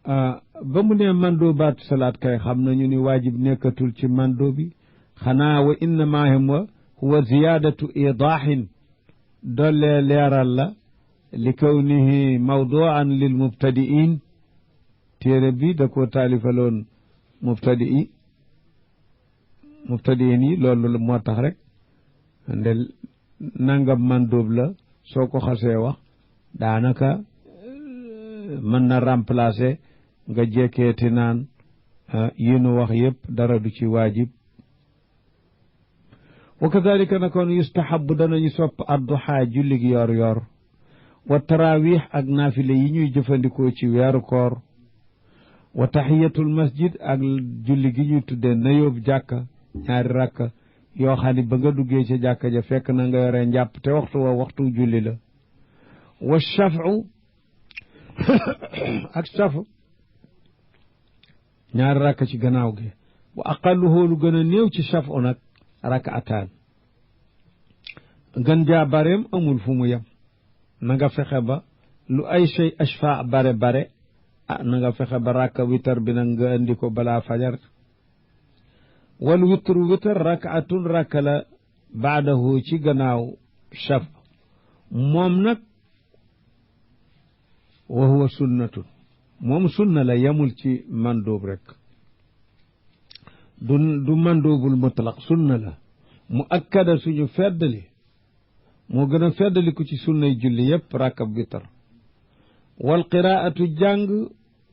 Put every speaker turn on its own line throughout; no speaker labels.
ba mu ne mandoobaatu salaat kay xam nañu ni waajib nekkatul ci mandoo bi xanaa wa innama huwa ziyaadatu idaaxin dollee leeral la li kawnihi mawduan lil mubtadiin téere bi da koo taalifaloon mubtadiin yi loolu moo tax rek nde nangam mandóob la soo ko xasee wax daanaka mën na remplacer nga jekkeeti naan yi nu wax yëpp dara du ci waajib wa kadalika nakoon yustahabu danañu sopp adduhaa jullig yor yor wa tarawih ak naafile yi ñuy jëfandikoo ci weeru koor wa tahiyatul masjid ak julli gi ñuy tuddee nayóob jàkka ñaari rakka yoo xam ne ba nga duggee ca jàkka ja fekk na nga yore njàpp te waxtu wa waxtu julli la wa shafu ak shafu ñaari rakka ci gannaaw gi wa aqalluhu lu gën a néew ci shafu nag rakaataan gën jaa bareem amul fu mu yem na nga fexe ba lu ay shay ashfa bare bare na nga fexe ba rakka witar bi nag nga indi ko balaa fajar wal witru witar rakaatun rakka la baadahu ci gannaaw shaf moom nag wa huwa sunnatun moom sunna la yemul ci mandóob rek du mandóobul mutlaq sunna la mu akkada suñu feddali moo gën a feddali ku ci sunnay julli yépp rakab witar wal qiraatu jàng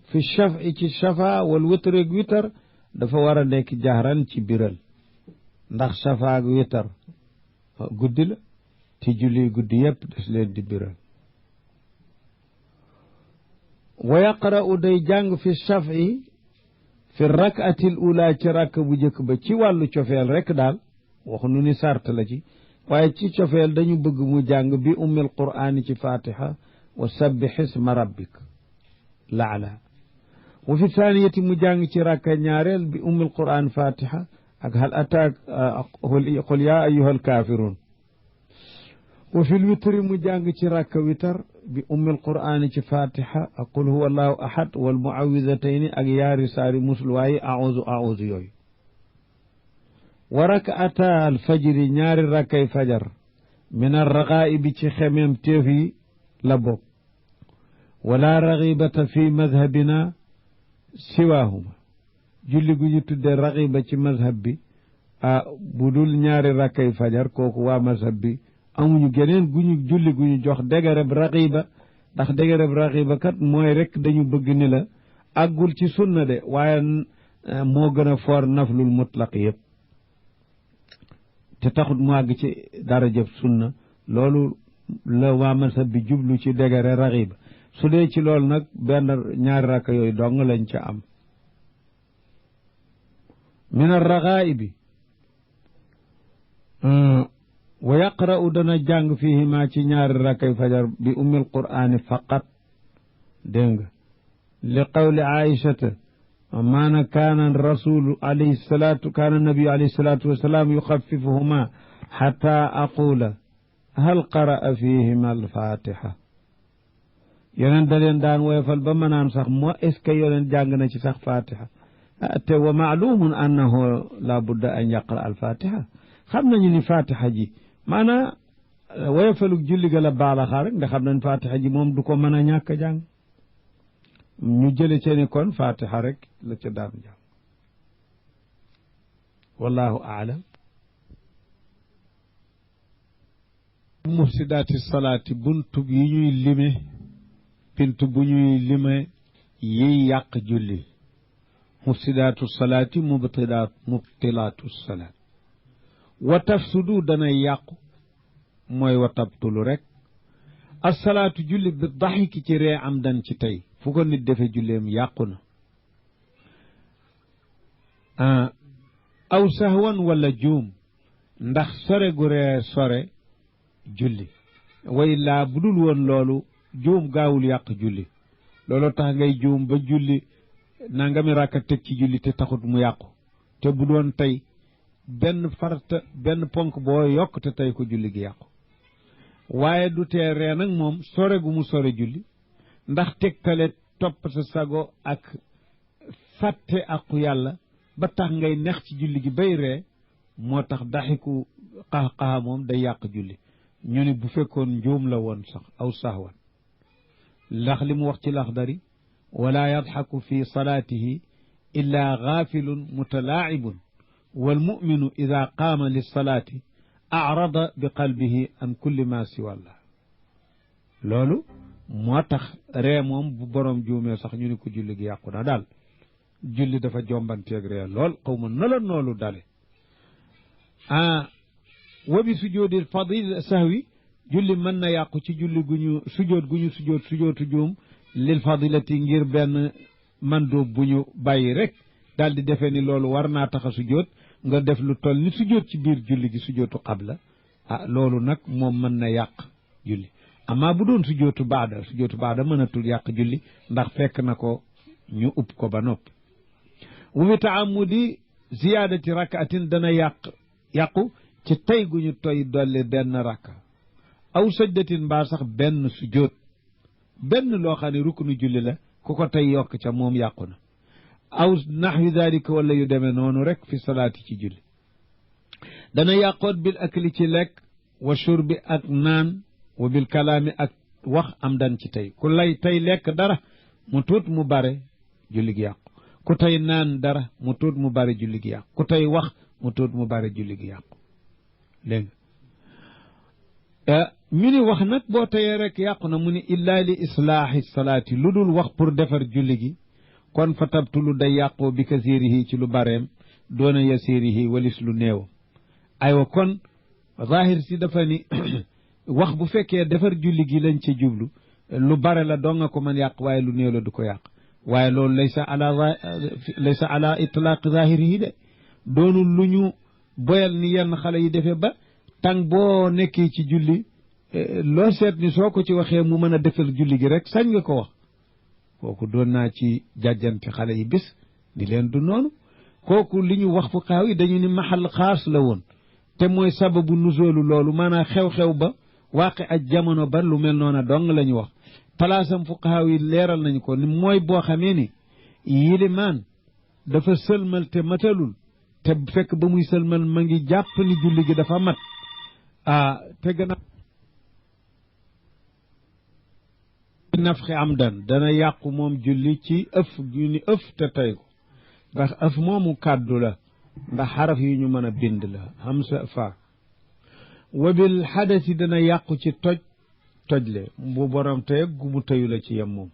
fi shafi ci shafa wal witreeg witar dafa war a nekk jahran ci biral ndax shafa ak witar guddi la ci julli guddi yépp des leen di biral wa yaqra'u day jàng fi shafi fi rakatil ula ci rakk bu njëkk ba ci wàllu cofeel rek daal waxu nu ni sart la ci waaye ci cofeel dañu bëgg mu jàng bi ummil qur'aani ci fatiha wa sabbih isma rabbik laala wa fi thaniyati mu jàng ci rakka ñaareel bi ummil qur'aan fatiha ak hal ataak qul yaa ayyuhal kaafiruun wa fi lwitri mu jàng ci rakka witar bi ummil qur'aani ci fatiha ak qul huwa allahu ahad wal muawwidatayni ak yaari saari musluwaayi a'uuzu yooyu wa rak'ata alfajri ñaari rakkay fajar min arragaa'ibi ci xemem téef yi la bokk wala raghibata fi madhabina siwaahuma julli gu ñu tudde raxiba ci mazhab bi bu dul ñaari rakkay fajar kooku waa mazhab bi amuñu geneen julli gu ñu jox dégareb raxiba ndax dégareb raxiba kat mooy rek dañu bëgg ni la àggul ci sunna de waaye moo gën a foor naflul mutlaq yëpp te taxut mu àgg ci darajab sunna loolu la waa mazhab bi jublu ci dégare raxiba su dee ci loolu nag benn ñaari rakka yooyu dong lañ ca am min arraghaibi wa yaqra'u dana jàng fihima ci ñaari rakkay fajar bi ummil qur'aani faqat dégg nga li qawli aïchata maana kaana rasulu alayhi salatu kaana nabiyu alayhi salatu wasalaam yuxaffifuhuma xata aqula hal qara'a fihima alfatiha yoneen da leen daan woyofal ba mënaan sax moo est ce que yoneen jàng na ci sax fatiha te wa maalumun annahu la budda an yaqra alfatiha xam nañu ni fatiha ji maanaa woyofalug julli ga la baalaxaa rek ndax xam nañ fatiha ji moom du ko mën a ñàkk a jàng ñu jële ci ni kon fatiha rek la ca daan jàng wallahu aalam mufsidaati salaati buntu yi ñuy lime pintu bu ñuy lime yiy yàq julli mufsidaatu salaati mubtilaatu salaat wa tafsudu danay yàqu mooy wa tabtulu rek asalaatu julli bi daxiki ci ree am dan ci tey fu ko nit defe julleem yàqu na aw sahwan wala juum ndax sore gu ree sore julli way laa bu dul woon loolu juum gaawul yàq julli loolu tax ngay juum ba julli nangami ràkka teg ci julli te taxut mu yàqu te bu doon tey benn farata benn ponk boo yokk te tey ko julli gi yàqu waaye du tee ree nag moom sore gu mu sore julli ndax tegtale topp sa sago ak fàtte aqu yàlla ba tax ngay neex ci julli gi bay ree moo tax daxiku qaxqaxa moom day yàq julli ñu ni bu fekkoon njuum la woon sax aw sahwan ndax li mu wax ci laxdari wala yadxaku fi salaatihi illa gaafilun mutalaacibun walmuminu ida qaama lilsalaati acrada bi qalbihi an kulli ma siwallah loolu moo tax ree moom bu boroom juumee sax ñu ni ko julli gi yàqu na daal julli dafa jombanteeg ree lool xaw ma nala noolu dale wa bi sujoodil fadil sahwi julli mën na yàqu ci julli gu ñu sujootu juum lil fadilati ngir benn mandóob bu ñu bàyyi rek daal di defee ni loolu war naa tax a sujoot nga def lu toll ni sujoot ci biir julli gi sujootu qabla loolu nag moom mën na yàq julli amaa bu doon sujootu baada mënatul yàq julli ndax fekk na ko ñu upp ko ba noppi wa bi taamudi ziyaadati rakaatin dana yàqu ci tey gu ñu toy dolli benn rakka aw sajdatin mbaa sax benn sujoot benn loo xam ne ruknu julli la ku ko tey yokk ca moom yàqu na aw naxwi dalika wala yu demee noonu rek fi salaati ci julli dana yàqoot bil akli ci lekk wa shurbi ak naan wa bil kalaami ak wax am dan ci tey ku lay tey lekk dara mu tuut mu bare julli gi yàqu ku tey naan dara mu tuut mu bare julli gi yàqu ku tey wax mu tuut mu bare julli gi yàqu dégg nga ñu ni wax nag boo teyee rek yàqu na mu ni illaa li islaahi salaati lu dul wax pour defar julli gi kon fa tabtulu day yàqoo bi kasiirihi ci lu bareem doona yasiirihi walis lu néewam aywa kon zahir si dafa ni wax bu fekkee defar julli gi lañ ca jublu lu bare la doo nga ko mën yàq waaye lu néew la du ko yàq waaye loolu laysa ala itlaaq zahirihi de doonul lu ñu boyal ni yenn xale yi defee ba tàng boo nekkee ci julli loo seet ni soo ko ci waxee mu mën a defar julli gi rek sañ nga ko wax kooku doon naa ci jàjjante xale yi bis di leen du noonu kooku li ñu wax fu xaaw yi dañu ni maxal xaas la woon te mooy sababu nuzoolu loolu maanaam xew-xew ba waaqi ak jamono ba lu mel noona dong la ñu wax palaasam fuqahaa yi leeral nañu ko ni mooy boo xamee ni yilimaan dafa sëlmal te matalul te fekk ba muy sëlmal ma ngi jàpp ni julli gi dafa mat te gannaaw nafxi amdan dana yàqu moom julli ci ëf ñu ni ëf te tey ko ndax ëf moomu kàddu la ndax xaraf yi ñu mën a bind la hamsa fa wa bil xadasi dana yàqu ci tojle bu borom tey gu mu tëyu la ci yem moom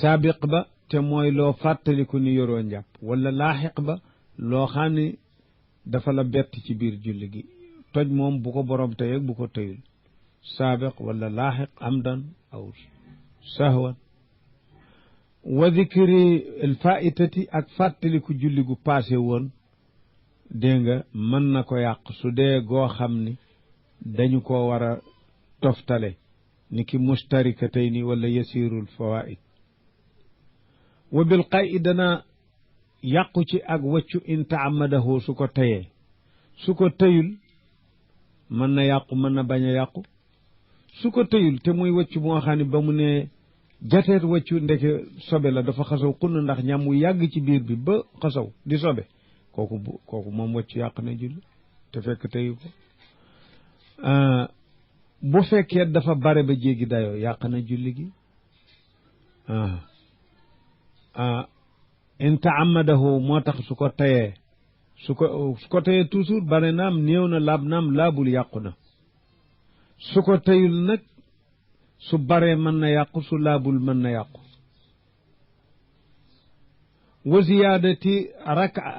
saabiq ba te mooy loo fàttaliku ni yoroo njàpp wala laaxiq ba loo xam ne dafa la bett ci biir julli gi toj moom bu ko borom tey bu ko tëyul saabiq wala laaxiq amdan aw sahwan wa dikri al faitati ak fàttaliku julli gu passé woon dégg nga mën na ko yàq su dee goo xam ni dañu ko war a toftale ni ki mustarikatayni wala yasirul fawaid wa bil qay dana yàqu ci ak waccu in taamadahu su ko tayee su ko tëyul mën na yàqu mën na bañ a yàqu su ko tëyul te muy waccu moo xam ne ba mu ne jateet waccu ndeke sobe la dafa xasaw xunn ndax ñam wu yàgg ci biir bi ba xasaw di sobe kooku moom waccu yàq na julli te fekk tëyu ko bu fekkee dafa bare ba jéggi dayoo yàq na julli gi in taamadahu moo tax su ko tayee su ko tayee toujours bare naam néew na laab naam laabul yàqu na su ko tayul nag su baree mën na yàqu su laabul mën na yàqu wa ziyaadati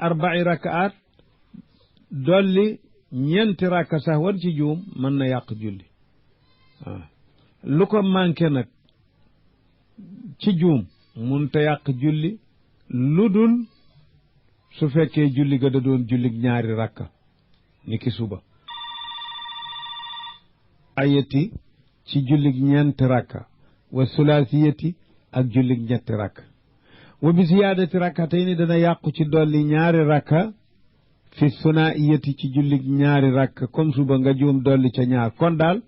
arba'i rakaat dolli ñeenti rakka sax wan ci juum mën na yàq julli lu ko manqué nag ci juum mun te yàq julli lu dul su fekkee julli ga da doon julli ñaari rakka ni ki suba ayati ci jullig ñeenti rakka wa sulaasiyati ak jullig ñetti rakka wa bi ziyaadati rakkatayni dana yàqu ci dolli ñaari rakka fi sunaiyati ci jullig ñaari rakka comme suba nga juum dolli ca ñaar kon daal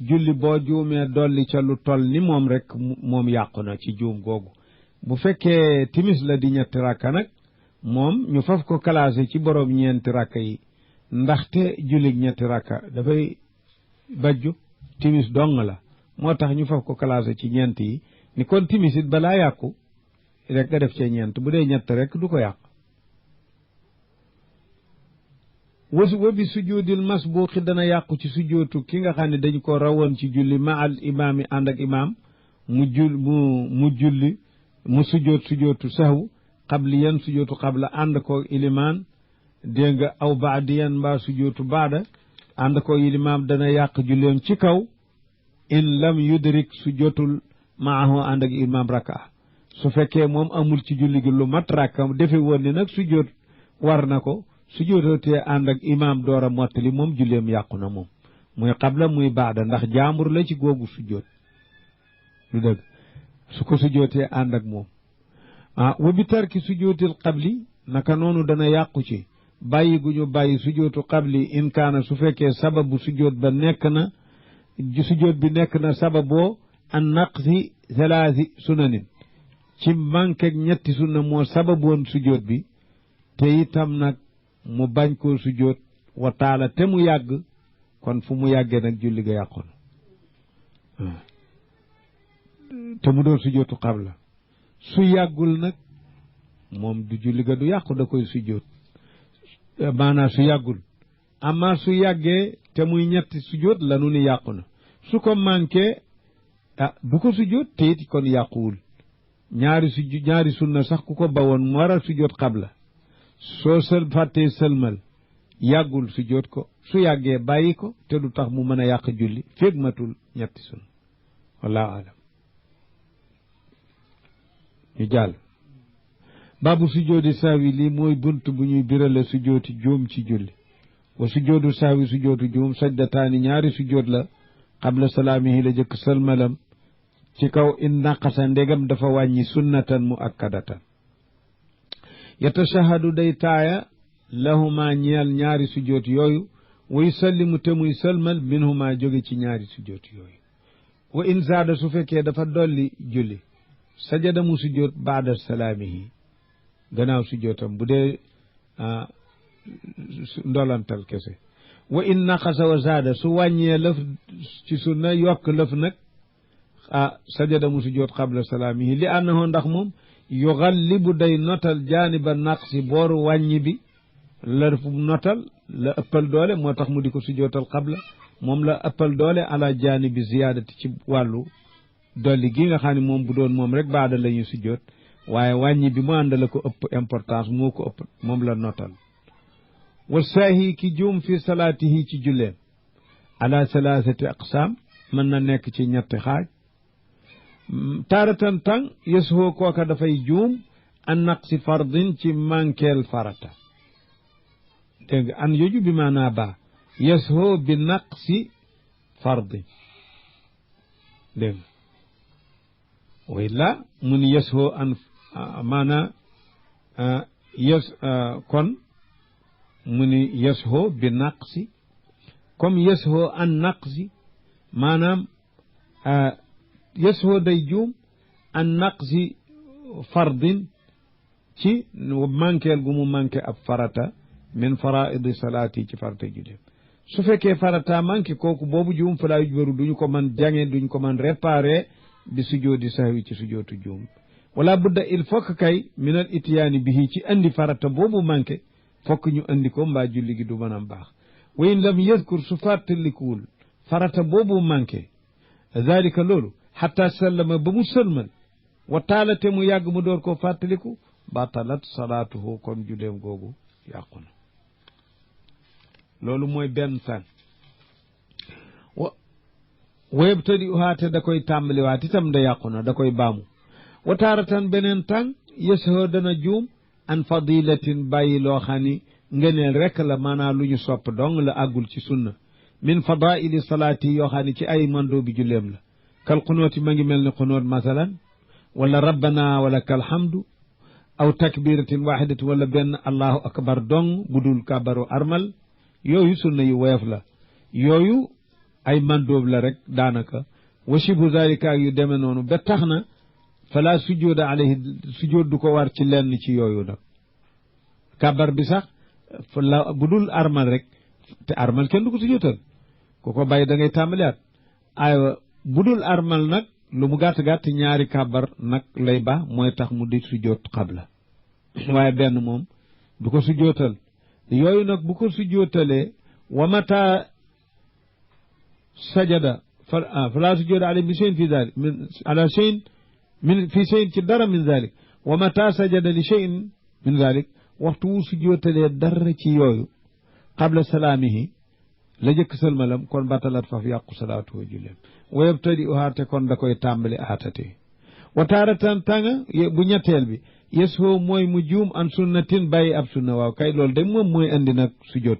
julli boo juumee dolli ca lu toll ni moom rek moom yàqu na ci juum googu bu fekkee timis la di ñetti rakka nag moom ñu faf ko classé ci borom ñeenti rakka yi ndaxte jullig ñetti rakka dafay bajju timis dong la moo tax ñu faf ko classé ci ñeent yi ni kon timis it balaa yàqu rek nga def cee ñeent bu dee ñett rek du ko yàq wa bi sujudil masbuqi dana yàqu ci sujootu ki nga xam ne dañ ko rawoon ci julli ma al imaam yi ànd ak imaam mu julli mu sujootu sahw qabliyan sujootu qabla ànd ko ilimaan dégg nga aw baadiyan mbaa sujootu baada ànd ko ilimaam dana yàq julleem ci kaw in lam yudrik sujootul maahu ànd ak imaam raka su fekkee moom amul ci julli gi lu mat rakka defe woon ni nag sujoot war na ko sujootee ànd ak imaam door a mottali moom julleem yàqu na moom muy qabla muy baada ndax jaambur la ci googu sujoot lu dëgg su ko sujootee ànd ak moom wa bi tarki sujootil qabli naka noonu dana yàqu ci bàyyi gu ñu bàyyi sujootu qabli in kaana su fekkee sababu sujoot ba nekk na sujoot bi nekk na sababoo an naqsi thalaasi sunanin ci manqué ñetti sunna moo sababoon sujoot bi te itam nag mu bañ koo sujoot wa taala te mu yàgg kon fu mu yàggee nag julli ga yàqu na te mu doon sujootu qabla su yàggul nag moom du julli ga du yàqu da koy sujoot maanaam su yàggul amma su yàggee te muy ñetti sujoot lanu ni yàqu na su ko manqué du ko sujoot te it kon yàquwul ñaari sunna sax ku ko bawoon mu war a sujoot qabla soo fàttee sëlmal yàggul sujoot ko su yàggee bàyyi ko te du tax mu mën a yàq julli féeg matul ñetti sunna wallahu alam ñu jàll baabu sujoodi saawi lii mooy bunt bu ñuy birale sujooti juum ci julli wa sujoodu saawi sujootu juum sajdataani ñaari sujoot la qabla salaamihi la jëkk sëlmalam ci kaw in naqasa ndegam dafa wàññi sunnatan muakkadatan yatashahadu day taaya lahuma ñeel ñaari sujoot yooyu wa yusallimu te muy sëlmal minhuma jóge ci ñaari sujoot yooyu wa in zaada su fekkee dafa dolli julli sajada mu sujoot baada salaamihi gannaaw sujootam bu dee ndolantal kese wa in naqasa wa zaada su wàññee lëf ci sunna yokk lëf nag sajada mu sujoot qabla salaamihi li annahu ndax moom yugallibu day notal jaaniba naqsi booru wàññi bi la notal la ëppal doole moo tax mu di ko sujootal qabla moom la ëppal doole ala jaanibi ziyaadati ci wàllu dolli gi nga xam ne moom bu doon moom rek baada la ñu sujoot waaye wàññi bi mu ànd la ko ëpp importance moo ko ëpp moom la notal wa saahi ki juum fi salaatihi ci julleem ala salaasati aqsaam mën na nekk ci ñetti xaaj taaratan tang yesoo kooka dafay juum an naqsi fardin ci manqueel farata dégg nga an yoju bi maanaa baa yesoo bi naqsi fardin dégg nga willa mun yesoo an maanaa kon mu ni yesoo bi naqsi comme yesoo an naqsi maanaam yesoo day juum an naqsi fardin ci manqueel gu mu manqué ab farata min faraidi salaati ci farata julleem su fekkee farata manqué kooku boobu juum fa laa yujbaru duñu ko mën jange duñu ko mën réparé bi sujoodi sahwi ci sujootu juum wala budda il faut que kay minal itiyaani bihi ci andi farata boobu manqué fokk ñu andi ko mbaa julli gi du mën a baax wa in lam yadkur su fàttalikuwul farata boobu manqué zalika loolu xatta sallama ba mu sëlmal wa taalate mu yàgg mu door koo fàttaliku batalat salaatuhu kon julleem googu yàqu na loolu mooy benn tànn wa yabtadi uhaate da koy tàmbaliwaat itam da yàqu na da koy baamu wa taaratan beneen tànn yesoo dana juum an fadilatin bàyyi loo xam ni ngeneel rek la maanaam lu ñu sopp dong la àggul ci sunna min fadaili salaati yoo xam ne ci ay mandoo bi julleem la kal xunooti ma ngi mel ni xunoot masalan wala rabbana wala kal hamdu aw takbiratin waxidatin wala benn allahu akbar dong budul kabaru armal yooyu sunna yu woyof la yooyu ay mandóob la rek daanaka wa shibu zalika yu demee noonu ba tax na fala sujjóoda alayhi sujjóot du ko war ci lenn ci yooyu nag kàbbar bi sax la bu dul armal rek te armal kenn du ko sujjóotal ku ko bàyyi da ngay tàmbaliwaat aywa bu dul armal nag lu mu gàtt-gàtt ñaari kàbbar nag lay baax mooy tax mu di sujjóot xabla waaye benn moom du ko sujjóotal yooyu nag bu ko sujjóotalee wa mata sajada fala sujjóoda alayhi bi shay'in fi dalik min ala shay'in min fi shay'in ci dara min dalik wa mata sajada li shay'in min dalik waxtu wu sujjóotalee dara ci yooyu qabla salaamihi la jëkk sëlmalam kon batalat faf yàqu salaatu wa julleem wa yabtadi uhaate kon da koy tàmbali aatate wa taaratan tanga bu ñetteel bi yes hoo mooy mu juum an sunnatin bàyyi ab sunna waaw kay loolu de moom mooy andi nag sujjóot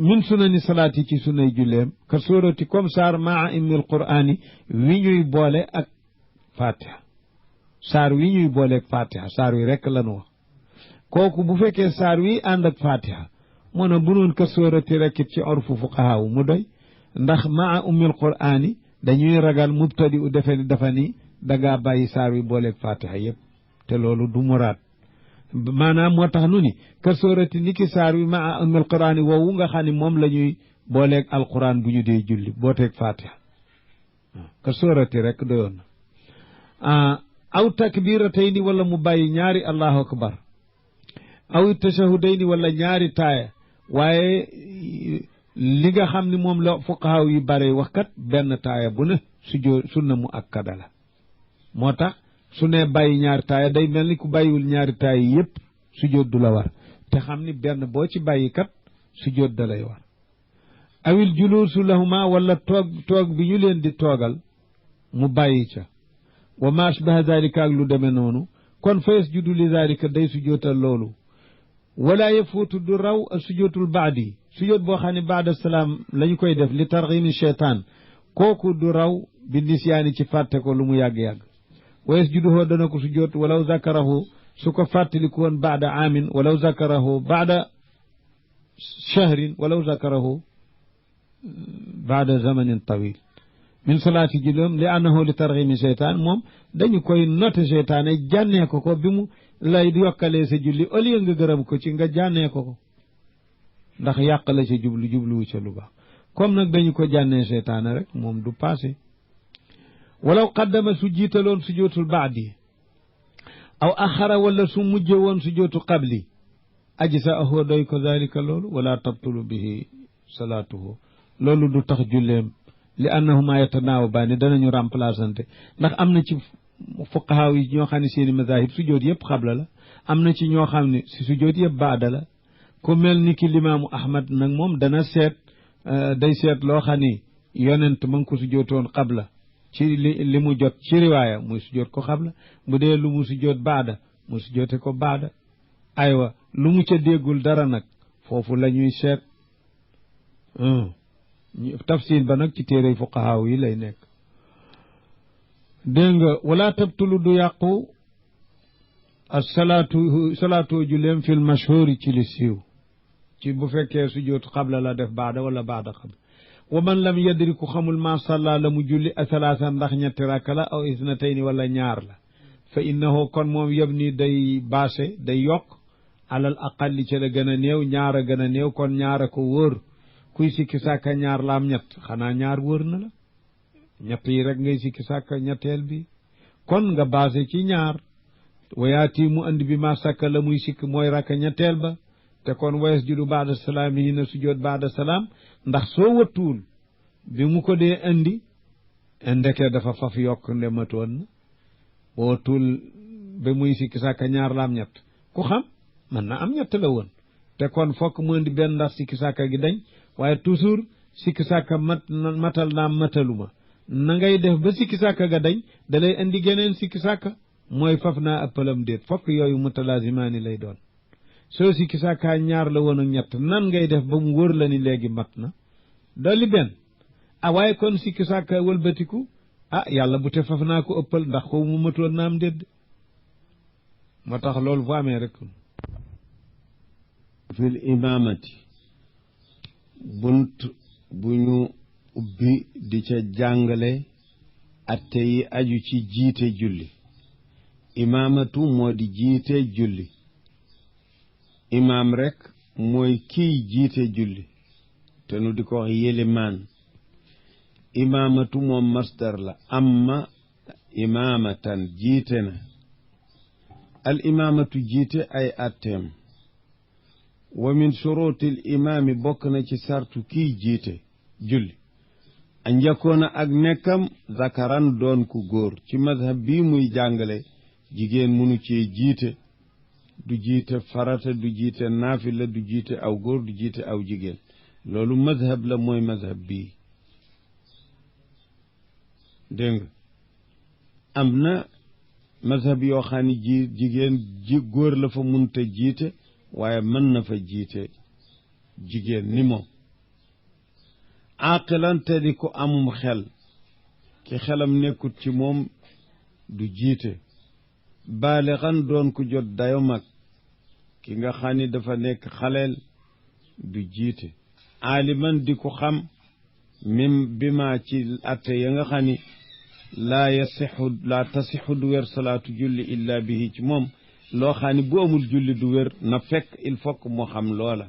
min sunani salaati ci sunnay julleem ka sóorati comme saar maa immil qur'aani wi ñuy boole ak fatiha saar wi ñuy boole ak fatiha saar wi rekk lanu wax kooku bu fekkee saar wi ànd ak fatiha moo ne bu noon ka sóorati rekkit ci orfu fuqahaawu mu doy ndax maa ummil qur'aani dañuy ragal mubtadi u defe ni dafa ni dangaa bàyyi saar wi booleeg fatiha yëpp te loolu du muraad maanaam moo tax nu ni ka sóorati ni ki saar wi maa ummil qur'aani woowu nga xam ne moom la ñuy booleeg alquran bu ñu dee julli booteeg fatiha ka sóorati rek doyoon na aw takbiratayni wala mu bàyyi ñaari allahu akbar aw tashahudayni wala ñaari taaya waaye li nga xam ne moom la fuqahaa yu bare wax kat benn taaya bu ne sujjóot sunna mu akkada la moo tax su ne bàyyi ñaari taaya day mel ni ku bàyyiwul ñaari taaya yépp sujjóot du la war te xam ni benn boo ci bàyyi kat sujjóot da lay war awil juluusu lahuma wala toog bi ñu leen di toogal mu bàyyi ca wa ma ashbaha dalika ak lu demee noonu kon fa yasjudu li dalika day sujjóotal loolu wala yafuutu du raw sujjóotul baadi sujjóot boo xam ne baada salaam la ñu koy def li targhimi cheytaan kooku du raw bi nisyaani ci fàtte ko lu mu yàgg-yàgg wa yasjuduhu dana ko sujjóot walaw zakarahu su ko fàttaliku woon baada aamin walaw zakarahu baada shahrin walaw zakarahu baada zamanin tawil min salaati juloom li annahu li targhimi cheytaan moom dañu koy noté cheytaane jànnee ko bi mu lay yokkalee sa julli au lieu nga gërëm ko ci nga jànnee ko ndax yàq la ca jubluwu ca lu baax comme nag dañu ko jànnee seytaane rek moom du passé walaw qaddama su jiitaloon sujootul baadi aw axara wala su mujje woon sujootu qabli aji sa ahoo doy ko dalika loolu wala tabtulu bihi salaatuhu loolu du tax julleem li annahuma yatanaawabaani danañu remplaçante ndax am na ci fuqahaa yi ñoo xam ne seeni mazahib sujoot yëpp xabla la am na ci ñoo xam ne si sujoot yëpp baada la ku mel ni ki limaamu ahmad nag moom dana seet day seet loo xam ni yonent ma ngi ko sujootoon xabla ci li mu jot ci riwaaya muy sujoot ko xabla bu dee lu mu sujoot baada mu sujoote ko baada aywa lu mu ca déggul dara nag foofu la ñuy seet tafsir ba nag ci téere fuqahaa yi lay nekk dégg nga wala tabtulu du yàqu as salaatu julleem fil mashhuri ci li siiw ci bu fekkee sujjóot xabla la def baada wala baada xabla wa man lam yadri ku xamul ma salla la mu julli asalaasan ndax ñetti rakka la aw isnatayni wala ñaar la fa innahu kon moom yëb ni day baase day yokk alal aqalli ci la gën a néew ñaar a gën a néew kon ñaar a ko wóor kuy sikki sàkka ñaar laam ñett xanaa ñaar wóor na la ñett yi rek ngay sikki sàkka ñetteel bi kon nga baase ci ñaar wayaati mu andi bi ma sàkka la muy sikk mooy rakka ñetteel ba te kon wayes judu baada salaam yi na sujjoot baada salaam ndax soo wattuwul bi mu ko dee andi ndeke dafa faf yokk ndematoon na boo wattuwul ba muy sikki sàkka ñaar laam ñett ku xam mën na am ñett la woon te kon fokk mu andi benn ndax sikki sàkka gi dañ waaye toujours sikki sàkka matal naam mataluma na ngay def ba sikki sàkka ga dañ da lay indi geneen sikki sàkka mooy faf naa ëppalam déet fokk yooyu mutalazimaani lay doon soo sikki sàkkaa ñaar la woon ak ñett nan ngay def ba mu wër la ni léegi mat na dolli benn waaye kon sikki sàkka wëlbatiku yàlla bu te faf naa ko ëppal ndax ko mu matoon naam dédd moo tax loolu fu amee rek
fil imaamati bunt bu ñu
ubbi di ca jàngale atte yi aju ci jiite julli imaamatu moo di jiite julli imaam rek mooy kiy jiite julli te nu di ko wax yélimaan imaamatu moom masdar la amma imaamatan jiite na al imaamatu jiite ay atteem wa min shuruutil imaami bokk na ci sartu kiy jiite julli a njëkkoona ak nekkam zakaran doon ku góor ci mazhab bii muy jàngale jigéen munu cee jiite du jiite farata du jiite naafila du jiite aw góor du jiite aw jigéen loolu mazhab la mooy mazhab bii dégg nga am na mazhab yoo xam ne jigéen góor la fa munta jiite waaye mën na fa jiite jigéen ni moom aqilante di ko amum xel ki xelam nekkut ci moom du jiite baalixan doon ku jot dayo mag ki nga xam ni dafa nekk xaleel du jiite aaliman di ko xam mim bi ma ci atte ya nga xam ni laa tasixu du wér salaatu julli illa bihi ci moom loo xam ni bu amul julli du wér na fekk il faut que moo xam loola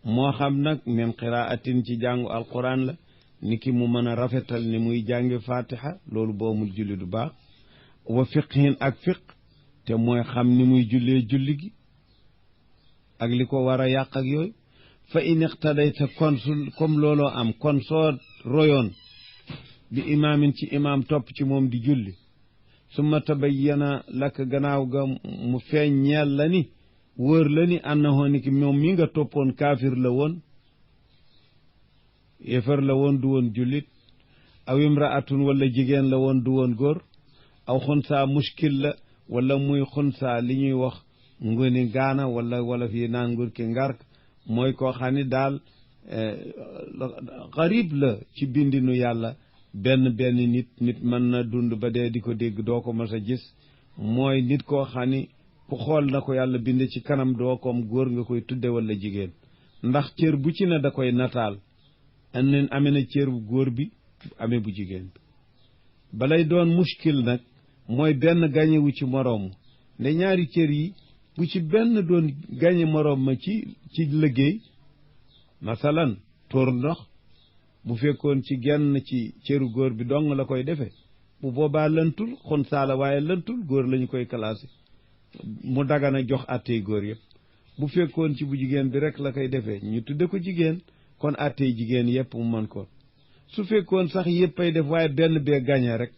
moo xam nag min qiraatin ci jàngu alquran la ni ki mu mën a rafetal ni muy jàngi fatiha loolu bu amul julli du baax wa fiqhin ak fiq te mooy xam ni muy jullee julli gi ak li ko war a yàq ak yooyu fa in iqtadayta kon su comme looloo am kon soo royoon bi imaamin ci imaam topp ci moom di julli summa tabayyana laka gannaaw ga mu feeñ ñeel la ni wóor la ni annahu ni ki moom mi nga toppoon kaafir la woon yéefar la woon du woon jullit aw imraatun wala jigéen la woon du woon góor aw xunsaa muskil la wala muy xunsaa li ñuy wax ngoni gaana wala fii naan ngur ki ngark mooy koo xam ni daal xarib la ci bindinu yàlla benn nit mën na dund ba dee di ko dégg doo ko mas a gis mooy nit koo xam ni ku xool na ko yàlla bind ci kanam doo koom góor nga koy tudde wala jigéen ndax cër bu ci ne da koy nataal anen amee na cër bu góor bi amee bu jigéen bi balay doon muskil nag mooy benn gañewu ci moroom nde ñaari cër yi bu ci benn doon gañe moroom ma ci liggéey masalan tuur ndox bu fekkoon ci genn ci cëru góor bi dong la koy defee bu boobaa lëntul xon saala waaye lëntul góor lañu koy classé mu dagana jox attey góor yëpp bu fekkoon ci bu jigéen bi rek la koy defee ñu tudde ko jigéen kon attey jigéen yëpp mu mën ko su fekkoon sax yëpp ay def waaye benn bee gañe rek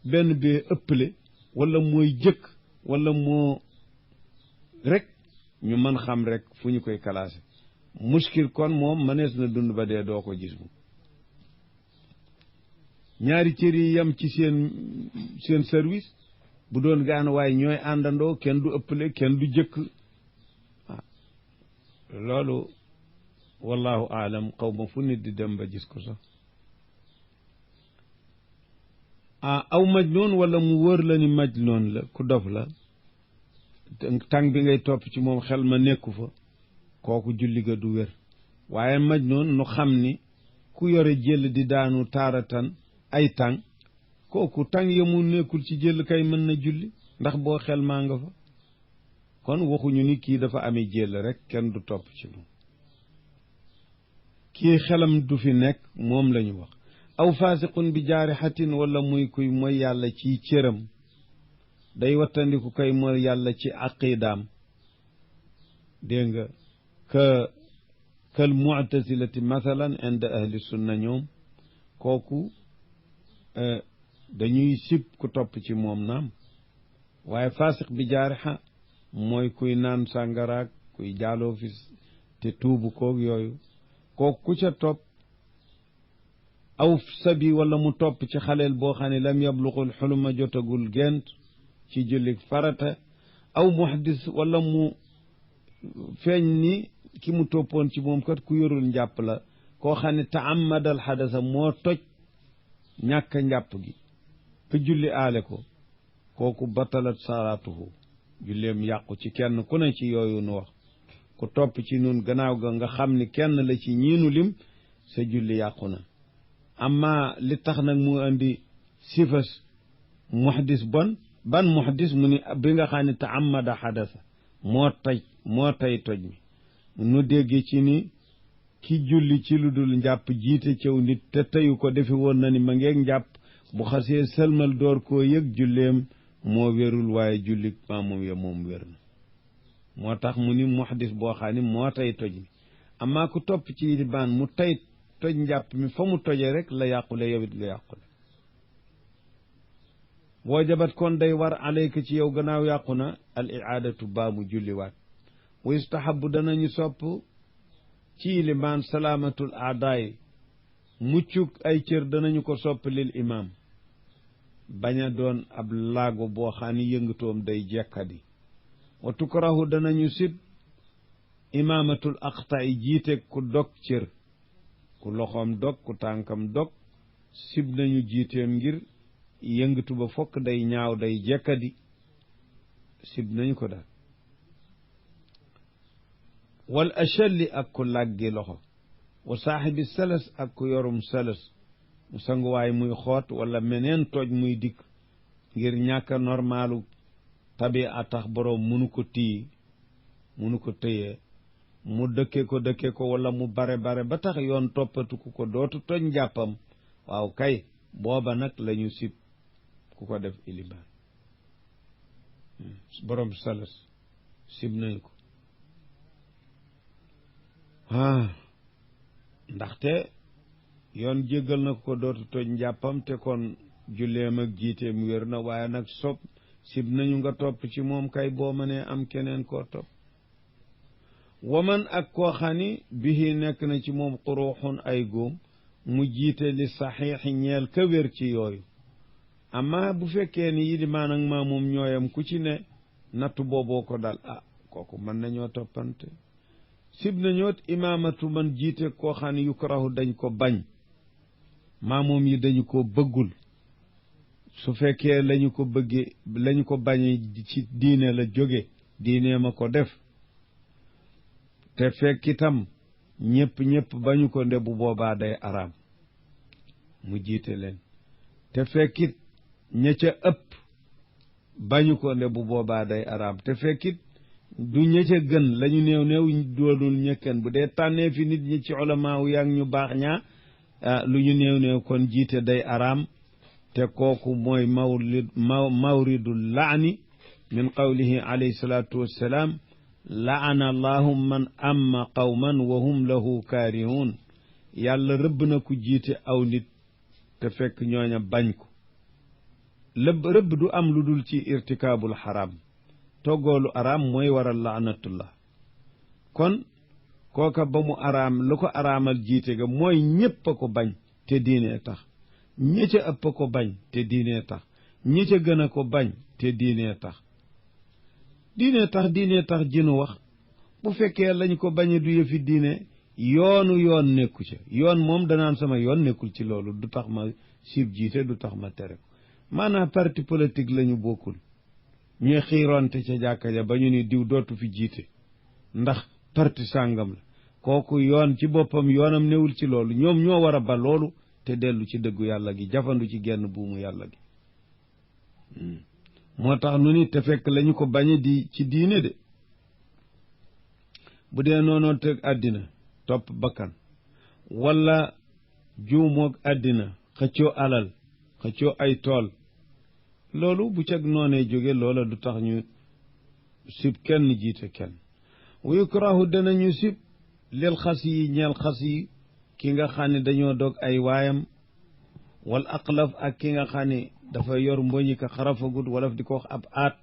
benn bee ëpple wala mooy jëkk wala moo rek ñu mën xam rek fu ñu koy classé muskil kon moom mënees na dund ba dee doo ko gis mu ñaari cër yi yam ci seen service bu doon gaan waaye ñooy àndandoo kenn du ëpple kenn du jëkk loolu wallahu aalam xaw ma fu nit di dem ba gis ko sax aw majnoon wala mu wóor la ni majnoon la ku dof la tàng bi ngay topp ci moom xel ma nekku fa kooku julli ga du wér waaye majnoon nu xam ni ku yore jël di daanu taaratan ay tàng kooku tàng ya mu nekkul ci jël kay mën na julli ndax boo xel maa nga fa kon waxuñu ni kii dafa amee jël rek kenn du topp ci moom kii xelam du fi nekk moom la ñu wax aw faasiqun bi jaarixatin wala muy kuy mooy yàlla ci cëram day wattandiku kay mooy yàlla ci aqidaam dégg nga kal mu'tasilati mathalan inda ahli sunna ñoom kooku dañuy sib ku topp ci moom naam waaye faasiq bi jaarixa mooy kuy naan sàngaraak kuy jaaloo fi te tuubu koog yooyu kooku ku ca topp aw sabi wala mu topp ci xaleel boo xam ne lam yabluxul xuluma jotagul gent ci jullik farata aw muhdis wala mu feeñ ni ki mu toppoon ci moom kat ku yorul njàpp la koo xam ne taamadal xadasa moo toj ñàkk njàpp gi ka julli aale ko kooku batalat salaatuhu julleem yàqu ci kenn ku ne ci yooyu nu wax ku topp ci nun gannaaw ga nga xam ni kenn la ci ñiinu lim sa julli yàqu na amma li tax nag mu andi sifas muhdis bon ban muhdis mu ni bi nga xam ne taamada xadasa moo tay toj mi nu dégg ci ni ki julli ci lu dul njàpp jiite cëw nit te teyu ko defe woon na ni ma ngeeg njàpp bu xasee sëlmal door koo yëg julleem moo wérul waaye julli maamum ya moom wér na moo tax mu ni muhdis boo xam ne moo tay toj mi amaa ku topp ci ilimaan mu tay toj njàpp mi fa mu toje rek la yàqule yow it nga yàqule boo jabat kon day war alayka ci yow gannaaw yàqu na al iadatu baa mu julliwaat wa yustahabu danañu sopp ci ilimaan salaamatul aadaay muccuk ay cër danañu ko sopp lil imaam bañ a doon ab laago boo xam ne yëngatoom day jekkadi wa tukrahu danañu sib imaamatul aqtaay jiite ku dog cër ku loxoom dog ku tànkam dog sib nañu jiiteem ngir yëngatu ba fokk day ñaaw day jekkadi sib nañu ko daal wal achalli ak ku làggi loxo wa saaxibi salas ak ku yorum salas mu sanguwaay muy xoot wala meneen toj muy dikk ngir ñàkk normalu tabi a tax boroom munu ko tëyee mu dëkke ko wala mu bare ba tax yoon toppatuku ko dootu toj njàppam waaw kay booba nag lañu sib ku ko def ilimaan boroom salas sib nañu ko ndaxte yoon jéggal na ko dootu toj njàppam te kon julleem ak jiiteem wér na waaye nag sib nañu nga topp ci moom kay boo mënee am keneen koo topp waman ak koo xani bihi nekk na ci moom xuruxun ay góom mu jiite li saxiixi ñeel ka wér ci yooyu amma bu fekkee ni yilimaan ak maamum ñooyam ku ci ne nattu booboo ko dal kooku mën nañoo toppante sib nañoot imaamatu man jiite koo xam ne yukrahu dañ ko bañ maamoom yi dañu ko bëggul su fekkee lañu ko bañee ci diine la jóge diine ma ko def te fekk itam ñëpp bañu ko nde bu boobaa day araam mu jiite leen te fekkit ña ca ëpp bañu ko nde bu boobaa day araam te fekkit du ña ca gën lañu néew doonul ñëkkan bu dee tànnee fi nit ñi ci ulamaaw yaa ñu baax ñaa lu ñu néew kon jiite day araam te kooku mooy mawridul laani min qawlihi alayhi salaatu wassalaam laana allahu man amma qawman wa hum lahu kaarihun yàlla rëbb na ku jiite aw nit te fekk ñooña bañ ko rëbb du am lu dul ci irtikaabul xaraam toggoolu araam mooy waral laanatullah kon kooka ba mu araam lu ko araamal jiite ga mooy ñépp a ko bañ te diinee tax ñi ca ëpp a ko bañ te diinee tax ñi ca gën a ko bañ te diinee tax diinee tax jinu wax bu fekkee lañ ko bañe du yëfi diine yoon nekku ca yoon moom danaan sama yoon nekkul ci loolu du tax ma sib jiite du tax ma tere ko maanaam parti politique lañu bokkul ñuy xiironte ca jàkka ja ba ñu ni diw dootu fi jiite ndax parti sàngam la kooku yoon ci boppam yoonam newul ci loolu ñoom ñoo war a ba loolu te dellu ci dëggu yàlla gi jafandu ci genn buumu yàlla gi moo tax nu ni te fekk lañu ko bañe di ci diine de bu dee noonoo teg àddina topp bakkan wala juumoog àddina xëccoo alal xëccoo ay tool loolu bu cag noonee jóge loola du tax ñu sib kenn jiite kenn wa yukrahu danañu sib lil xas yi ñeel xas yi ki nga xam ne dañoo dog ay waayam wal aqlaf ak ki nga xam ne dafa yor mboñi ka xarafagut wala di ko wax ab aat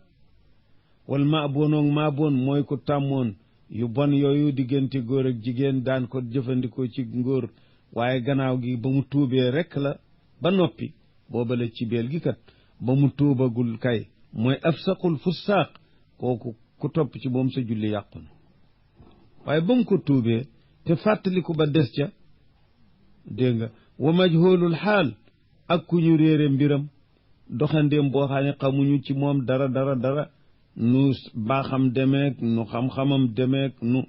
wal maaboon mooy ko tàmmoon yu bon yooyu diggante góor ak jigéen daan ko jëfandikoo ci ngóor waaye gannaaw gi ba mu tuubee rek la ba noppi booba la ci beel gi kat ba mu tuubagul kay mooy afsaqul fussaaq kooku ku topp ci moom sa julli yàqu na waaye ba mu ko tuubee te fàttaliku ba des ca dégg nga wa majhulul xaal ak ku ñu réere mbiram doxandéem boo xam ne xamuñu ci moom dara nu baaxam demeek nu xam-xamam demeek nu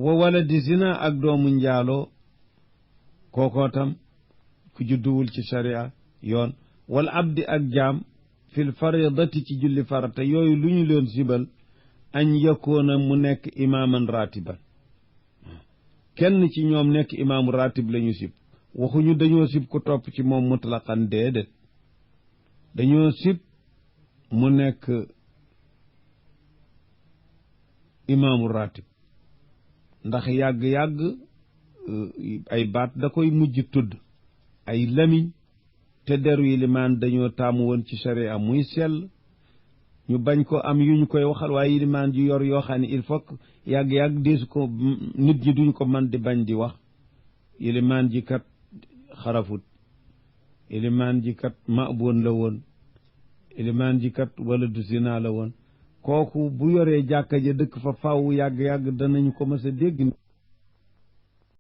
wa wala di zina ak doomu njaaloo kookoo tam ku judduwul ci sharia yoon wal abdi ak jaam fil faridati ci julli farata yooyu lu ñu leen sibal añ yakoona mu nekk imaaman ratiban kenn ci ñoom nekk imaamu ratib la ñu sib waxuñu dañoo sib ku topp ci moom mutlaqan déedéet dañoo sib mu nekk imaamu ratib ndax yàgg-yàgg ay baat da koy mujj tudd ay lamiñ te deru yilimaan dañoo taamu woon ci sharia muy sell ñu bañ ko am yu ñu koy waxal waaye yilimaan ji yor yoo xam ne il faut que yàgg-yàgg deesu ko nit ñi duñ ko man di bañ di wax yilimaan ji kat xarafut yilimaan ji kat maaboon la woon yilimaan ji kat wala du zina la woon kooku bu yoree jàkka ja dëkk fa faaw yàgg-yàgg danañu ko mës a dégg